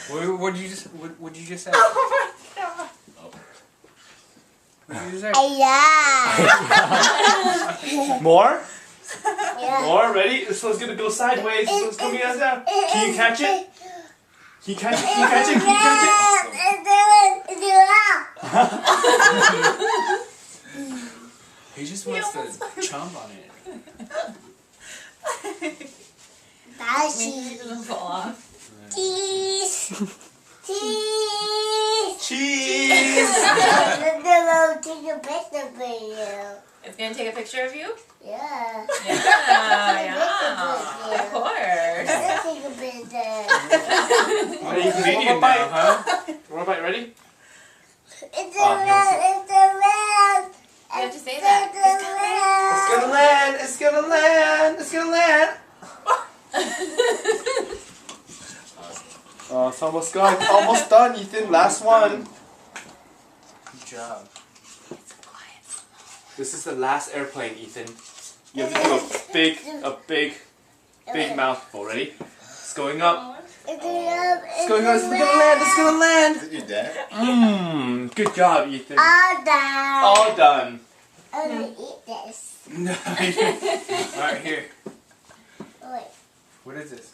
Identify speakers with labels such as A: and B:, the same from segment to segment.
A: What did you just? What did you just say?
B: Oh my god.
A: What did you just say?
C: Yeah.
D: More?
C: Yeah.
D: More? Ready? This one's gonna go sideways. This one's coming us down. Can you catch it? Can you catch it? Can you catch it? Can you catch it?
A: He just wants to chomp on it.
C: That's
B: Maybe it doesn't fall off.
C: cheese. Cheese.
D: Cheese!
C: Take a picture for you.
B: It's gonna take a picture of you?
C: Yeah.
B: Yeah, of course.
C: Let's take a picture.
D: Are you
A: Convenient now, huh?
D: One more bite, ready?
C: It's a
D: Oh,
C: red. It's a red.
B: You have to say that.
D: It's gonna land! It's gonna land! It's gonna land! Oh, it's almost gone. It's almost done, Ethan. Last one.
A: Good job.
D: This is the last airplane, Ethan. You have to do a big mouthful. Ready? It's going up.
C: It's
D: It's going up. It's gonna land. It's gonna land.
E: Is it your dad?
D: Mmm. Good job, Ethan.
C: All done.
D: All done.
C: I'm gonna eat this.
A: No. Alright, here.
C: Wait.
A: What is this?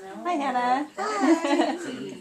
B: No.
F: Hi, Hannah.
C: Hi.